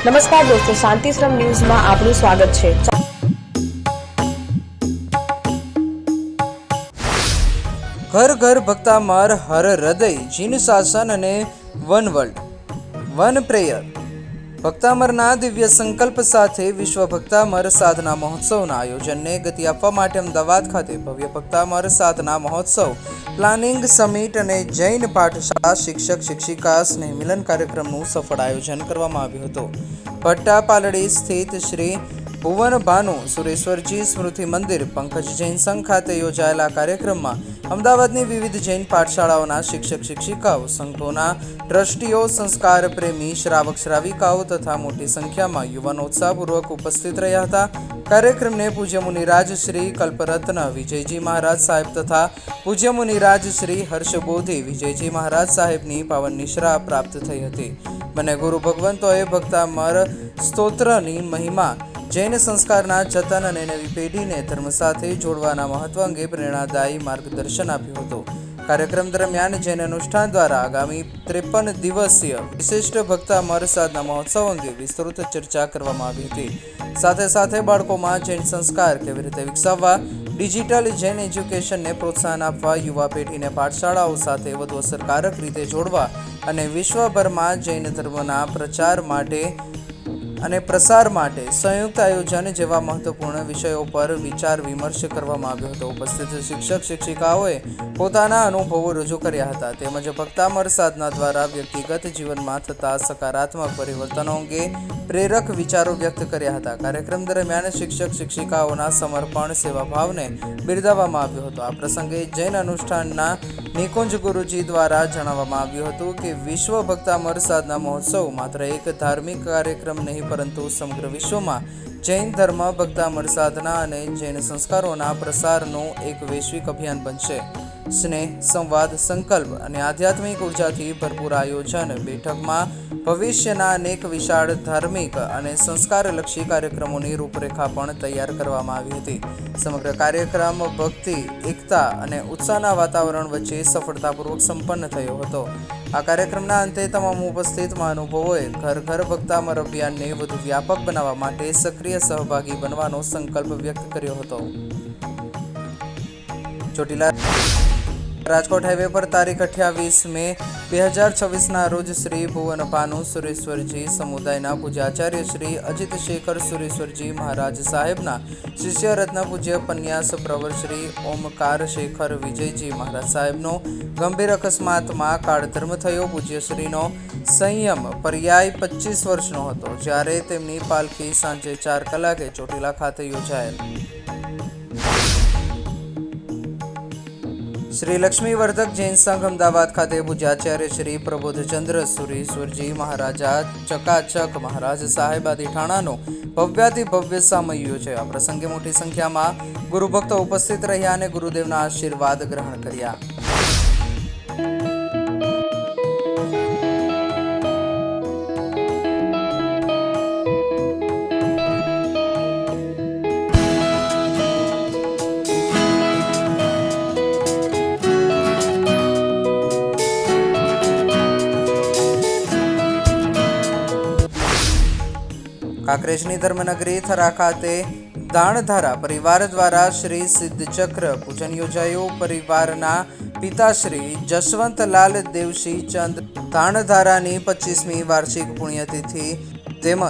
નમસ્કાર દોસ્તો, શાંતિશ્રમ ન્યૂઝમાં આપનું સ્વાગત છે। ઘર ઘર ભક્તામર હર હૃદય જીન શાસન અને વન વર્લ્ડ વન પ્રેયર। ભક્તામરના દિવ્ય સંકલ્પ સાથે વિશ્વ ભક્તામર સાધના મહોત્સવના આયોજનને ગતિ આપવા માટે અમદાવાદ ખાતે ભવ્ય ભક્તામર સાધના મહોત્સવ પ્લાનિંગ સમિટ અને જૈન પાઠશાળા શિક્ષક શિક્ષિકા સ્નેહ મિલન કાર્યક્રમનું સફળ આયોજન કરવામાં આવ્યું હતું। ભટ્ટા પાલડી સ્થિત શ્રી ભુવન ભાનુ સુરેશ્વરજી સ્મૃતિ મંદિર પંકજ જૈન સંઘ ખાતે યોજાયેલા કાર્યક્રમમાં અમદાવાદની વિવિધ જૈન પાઠશાળાઓના શિક્ષક શિક્ષિકાઓ, સંઘોના ટ્રસ્ટીઓ, સંસ્કાર પ્રેમી શ્રાવક શ્રાવિકાઓ તથા મોટી સંખ્યામાં યુવાનો ઉત્સાહપૂર્વક ઉપસ્થિત રહ્યા હતા। કાર્યક્રમને પૂજ્ય મુનિરાજ શ્રી કલ્પરત્ન વિજયજી મહારાજ સાહેબ તથા પૂજ્ય મુનિરાજ શ્રી હર્ષબોધિ વિજયજી મહારાજ સાહેબની પાવન નિશ્રા પ્રાપ્ત થઈ હતી। બંને ગુરુ ભગવંતોએ ભક્તામર સ્તોત્રની મહિમા, જૈન સંસ્કારના જતન અને નવી પેઢીને ધર્મ સાથે જોડવાના મહત્વ અંગે પ્રેરણાદાયી માર્ગદર્શન આપ્યું હતું। કાર્યક્રમ દરમિયાન જૈન અનુષ્ઠાન દ્વારા આગામી 53 દિવસીય વિશિષ્ટ ભક્તામર સાધના મહોત્સવ અંગે વિસ્તૃત ચર્ચા કરવામાં આવી હતી। સાથે સાથે બાળકોમાં જૈન સંસ્કાર કેવી રીતે વિકસાવવા, ડિજિટલ જૈન એજ્યુકેશનને પ્રોત્સાહન આપવા, યુવા પેઢીને પાઠશાળાઓ સાથે વધુ અસરકારક રીતે જોડવા અને વિશ્વભરમાં જૈન ધર્મના પ્રચાર માટે અને પ્રસાર માટે સંયુક્ત આયોજન જેવા મહત્વપૂર્ણ વિષયો પર વિચાર વિમર્શ કરવામાં આવ્યો હતો। ઉપસ્થિત શિક્ષક શિક્ષિકાઓએ પોતાના અનુભવો રજૂ કર્યા હતા તેમજ ભક્તામર સાધના દ્વારા વ્યક્તિગત જીવનમાં થતા સકારાત્મક પરિવર્તનો અંગે પ્રેરક વિચારો વ્યક્ત કર્યા હતા। કાર્યક્રમ દરમિયાન શિક્ષક શિક્ષિકાઓના સમર્પણ સેવાભાવને બિરદાવવામાં આવ્યો હતો। આ પ્રસંગે જૈન અનુષ્ઠાનના નિકુંજ ગુરુજી દ્વારા જણાવવામાં આવ્યું હતું કે વિશ્વ ભક્તામર સાધના મહોત્સવ માત્ર એક ધાર્મિક કાર્યક્રમ નહીં પરંતુ સમગ્ર વિશ્વમાં જૈન ધર્મ, ભક્તામર સાધના અને જૈન સંસ્કારોના પ્રસારનું એક વૈશ્વિક અભિયાન બનશે। સ્નેહ, સંવાદ, સંકલ્પ અને આધ્યાત્મિક ઉર્જાથી ભરપૂર આયોજન બેઠકમાં ભવિષ્યના અનેક વિશાળ ધાર્મિક અને સંસ્કારલક્ષી કાર્યક્રમોની રૂપરેખા પણ તૈયાર કરવામાં આવી હતી। સમગ્ર કાર્યક્રમ ભક્તિ, એકતા અને ઉત્સાહના વાતાવરણ વચ્ચે સફળતાપૂર્વક સંપન્ન થયો હતો। આ કાર્યક્રમના અંતે તમામ ઉપસ્થિત મહાનુભાવોએ ઘર ઘર ભક્તામર અભિયાનને વધુ વ્યાપક બનાવવા માટે સક્રિય સહભાગી બનવાનો સંકલ્પ વ્યક્ત કર્યો હતો। ચોટીલા રાજકોટ હાઈવે પર તારીખ 28 મે 2026ના રોજ શ્રી ભુવન ભાનુ સુરેશ્વરજી સમુદાયના પૂજ્ય આચાર્ય શ્રી અજિત શેખર સુરેશ્વરજી મહારાજ સાહેબના શિષ્ય રત્ન પૂજ્ય પન્યાસ પ્રવર શ્રી ઓમકાર શેખર વિજયજી મહારાજ સાહેબનો ગંભીર અકસ્માતમાં કાળધર્મ થયો। પૂજ્ય શ્રીનો સંયમ પર્યાય 25 વર્ષનો હતો જ્યારે તેમની પાલખી સાંજે 4 કલાકે ચોટીલા ખાતે યોજાયેલ। શ્રી લક્ષ્મીવર્ધક જૈન સંઘ અમદાવાદ ખાતે પૂજ્યાચાર્ય શ્રી પ્રબોધચંદ્ર સુરેશ્વરજી મહારાજા ચકાચક મહારાજ સાહેબ આદિ ઠાણાનો ભવ્યાતિ ભવ્ય સામૈયો છે। આ પ્રસંગે મોટી સંખ્યામાં ગુરુભક્તો ઉપસ્થિત રહ્યા અને ગુરુદેવના આશીર્વાદ ગ્રહણ કર્યા। કાંકરેજની ધર્મનગરી થરા ખાતે દાણધારા પરિવાર દ્વારા શ્રી સિદ્ધચક્ર પૂજન યોજાયું। પરિવારના પિતાશ્રી જશવંતલાલ દેવસિંહ ચંદ દાણધારાની 25મી વાર્ષિક પુણ્યતિથિ તેમજ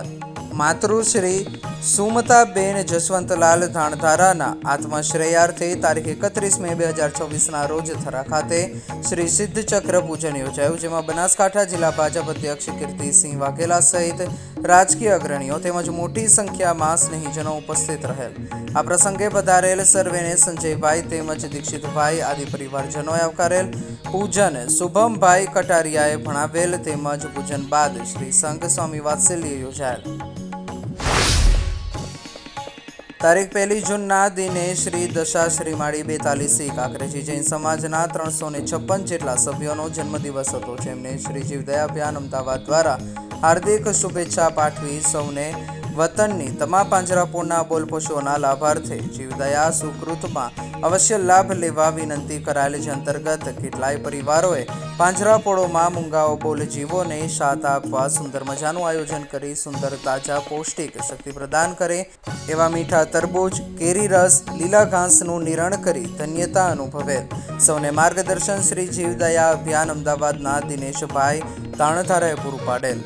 માતૃશ્રી સુમતાબેન જશવંતલાલ ધાણધારાના આત્મશ્રેયાર્થે તારીખ 31 મે 2024ના રોજ થરા ખાતે શ્રી સિદ્ધચક્ર પૂજન યોજાયું જેમાં બનાસકાંઠા જિલ્લા ભાજપ અધ્યક્ષ કીર્તિસિંહ વાઘેલા સહિત રાજકીય અગ્રણીઓ તેમજ મોટી સંખ્યામાં સ્નેહીજનો ઉપસ્થિત રહેલ। આ પ્રસંગે પધારેલ સર્વેને સંજયભાઈ તેમજ દીક્ષિતભાઈ આદિ પરિવારજનોએ આવકારેલ। પૂજન શુભમભાઈ કટારિયાએ ભણાવેલ તેમજ પૂજન બાદ શ્રી સંઘ સ્વામી વાત્સલ્ય યોજાયેલ। તારીખ 1 જૂનના દિને શ્રી દશાશ્રી માળી 42 કાંકરેજી જૈન સમાજના 356 જેટલા સભ્યોનો જન્મદિવસ હતો જેમને શ્રી જીવદયા અભિયાન અમદાવાદ દ્વારા હાર્દિક શુભેચ્છા પાઠવી સૌને વતનની તમામ પાંજરાપોળના બોલ પશુઓના લાભાર્થે જીવદયા સુકૃતમાં અવશ્ય લાભ લેવા વિનંતી કરાયેલ છે. અંતર્ગત કેટલાય પરિવારોએ પાંજરાપોળોમાં મૂંગાઓ બોલ જીવોને શાત આપવા સુંદર મજાનું આયોજન કરી સુંદર તાજા પૌષ્ટિક શક્તિ પ્રદાન કરે એવા મીઠા તરબૂચ, કેરી રસ, લીલા ઘાસનું નિરણ કરી ધન્યતા અનુભવેલ. સૌને માર્ગદર્શન શ્રી જીવદયા અભિયાન અમદાવાદના દિનેશભાઈ તાણધારાએ પૂરું પાડેલ.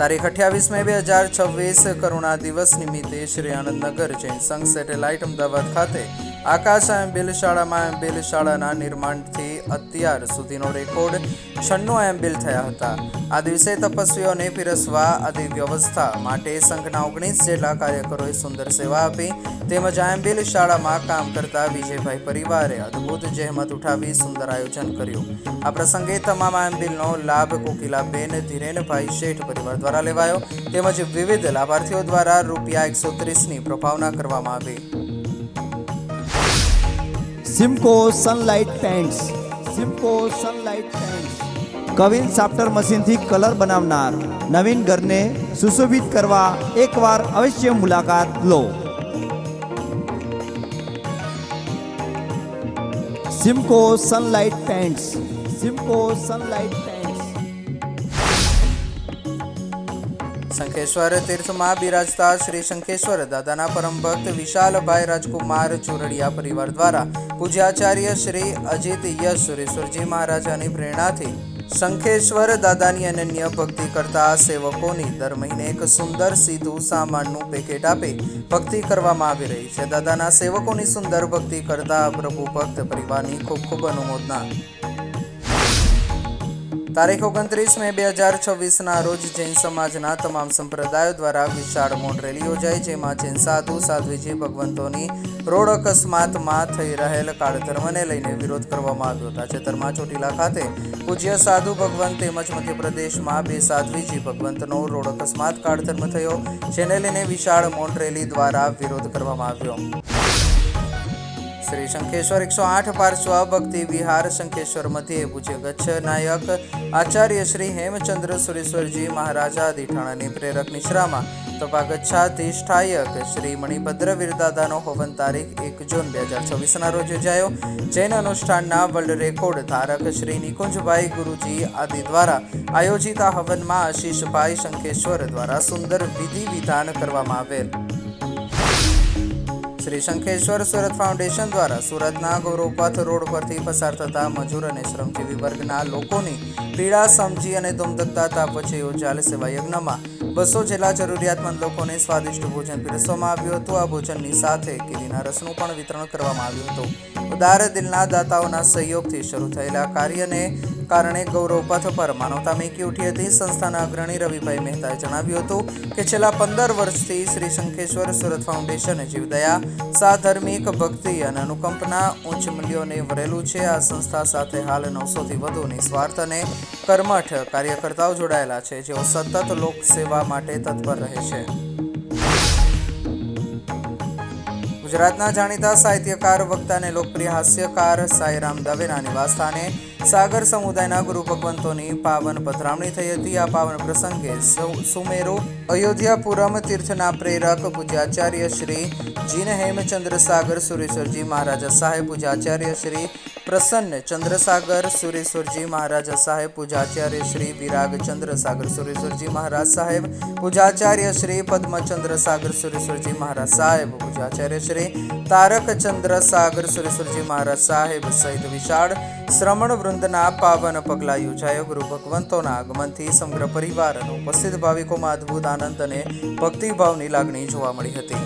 તારીખ 28 મે 2026 કરુણા દિવસ નિમિત્તે શ્રી આનંદનગર જૈન સંઘ સેટેલાઇટ અમદાવાદ ખાતે આકાશ એમ્બેલ શાળાના નિર્માણથી અત્યાર સુધીનો રેકોર્ડ 96 એમ્બેલ થયા હતા. આ દિવસે તપસ્વીઓને પીરસવા આદિ વ્યવસ્થા માટે સંઘના 19 જેટલા કાર્યકરોએ સુંદર સેવા આપી તેમજ આ એમ્બેલ શાળામાં કામ કરતા વિજયભાઈ પરિવારે અદ્ભુત જહેમત ઉઠાવી સુંદર આયોજન કર્યું. આ પ્રસંગે તમામ આ એમ્બેલનો લાભ કોકિલાબેન ધીરેનભાઈ શેઠ પરિવાર દ્વારા લેવાયો તેમજ વિવિધ લાભાર્થીઓ દ્વારા ₹130ની પ્રભાવના કરવામાં આવી. સિમ્કો સનલાઇટ પેન્ટ્સ કવિન સાફ્ટર મશીનથી કલર બનાવનાર નવીન ઘરને સુશોભિત કરવા એકવાર અવશ્ય મુલાકાત લો. સિમ્કો સનલાઇટ પેન્ટ્સ. શંખેશ્વર તીર્થમાં બિરાજતા શ્રી શંખેશ્વર દાદાના પરમ ભક્ત વિશાલભાઈ રાજકુમાર ચોરડિયા પરિવાર દ્વારા પૂજ્યાચાર્ય શ્રી અજીત યશ સુરેશ્વરજી મહારાજાની પ્રેરણાથી શંખેશ્વર દાદાની અનન્ય ભક્તિ કરતા સેવકોની દર મહિને એક સુંદર સીધું સામાનનું પેકેટ આપી ભક્તિ કરવામાં આવી રહી છે. દાદાના સેવકોની સુંદર ભક્તિ કરતા પ્રભુ ભક્ત પરિવારની ખૂબ ખૂબ અનુમોદના. તારીખ 29 મે 2026ના રોજ જૈન સમાજના તમામ સંપ્રદાયો દ્વારા વિશાળ મૌન રેલી યોજાઈ જેમાં જૈન સાધ્વીજી ભગવંતોની રોડ અકસ્માતમાં થઈ રહેલ કાળધર્મને લઈને વિરોધ કરવામાં આવ્યો. તાજેતરમાં ચોટીલા ખાતે પૂજ્ય સાધુ ભગવંત તેમજ મધ્યપ્રદેશમાં 2 સાધ્વીજી ભગવંતનો રોડ અકસ્માત કાળધર્મ થયો જેને લઈને વિશાળ મૌન રેલી દ્વારા વિરોધ કરવામાં આવ્યો. શ્રી શંખેશ્વર 108 પાર્શ્વ ભક્તિ વિહાર શંખેશ્વર મધ્યે પૂજ્ય ગચ્છ નાયક આચાર્ય શ્રી હેમચંદ્ર સુરેશ્વરજી મહારાજા દિઠાણાની પ્રેરક નિશ્રામાં તપાગચ્છાધિષ્ઠાયક શ્રી મણિભદ્ર વીરદાદાનો હવન તારીખ 1 જૂન 2026ના રોજ યોજાયો. જૈન અનુષ્ઠાનના વર્લ્ડ રેકોર્ડ ધારક શ્રી નિકુંજભાઈ ગુરુજી આદિ દ્વારા આયોજિત આ હવનમાં આશીષભાઈ શંખેશ્વર દ્વારા સુંદર વિધિ વિધાન કરવામાં આવેલ. શ્રી શંખેશ્વર સુરત ફાઉન્ડેશન દ્વારા સુરતના ગૌરવપથ રોડ પરથી પસાર થતા મજૂર અને શ્રમજીવી વર્ગના લોકોની પીડા સમજી અને ધુમધકતા તાપ વચ્ચે યોજાયેલ સેવા યજ્ઞમાં 200 જેટલા જરૂરિયાતમંદ લોકોને સ્વાદિષ્ટ ભોજન પીરસવામાં આવ્યું હતું. આ ભોજનની સાથે કેરીના રસનું પણ વિતરણ કરવામાં આવ્યું હતું. ઉદાર દિલના દાતાઓના સહયોગથી શરૂ થયેલા કાર્યને કારણે ગૌરવપથ પર માનવતા મેકી ઉઠી હતી. સંસ્થાના અગ્રણી રવિભાઈ મહેતાએ જણાવ્યું હતું કે છેલ્લા 15 વર્ષથી શ્રી શંખેશ્વર સુરત ફાઉન્ડેશન જીવદયા સાધર્મિક ભક્તિ અને અનુકંપના ઉચ્ચ મૂલ્યોને વરેલું છે. આ સંસ્થા સાથે હાલ 900થી વધુ નિસ્વાર્થ અને કર્મઠ કાર્યકર્તાઓ જોડાયેલા છે જેઓ સતત લોક સેવા માટે તત્પર રહે છે. ગુજરાતના જાણીતા સાહિત્યકાર, વક્તા અને લોકપ્રિય હાસ્યકાર સાઈરામ દવેના નિવાસસ્થાને સાગર સમુદાયના ગુરુ ભગવંતોની પાવન પધરામણી થઈ હતી. આ પાવન પ્રસંગે સુમેરુ અયોધ્યાપુરમ તીર્થના પ્રેરક પૂજ્યાચાર્ય શ્રી જીન હેમચંદ્ર સાગર સુરેશ્વરજી મહારાજા સાહેબ, પૂજ્યાચાર્ય શ્રી પ્રસન્ન ચંદ્રસાગર સુરેશ્વરજી મહારાજા સાહેબ, પૂજ્યાચાર્ય શ્રી વિરાગચંદ્ર સાગર સુરેશ્વરજી મહારાજ સાહેબ, પૂજ્યાચાર્ય શ્રી પદ્મચંદ્ર સાગર સુરેશ્વરજી મહારાજ સાહેબ, પૂજ્યાચાર્ય શ્રી તારકચંદ્ર સાગર સુરેશ્વરજી મહારાજ સાહેબ સહિત વિશાળ શ્રમણ વૃંદના પાવન પગલા યોજાયો. ગુરુ ભગવંતોના આગમનથી સમગ્ર પરિવાર અને ઉપસ્થિત ભાવિકોમાં અદ્ભુત આનંદ અને ભક્તિભાવની લાગણી જોવા મળી હતી.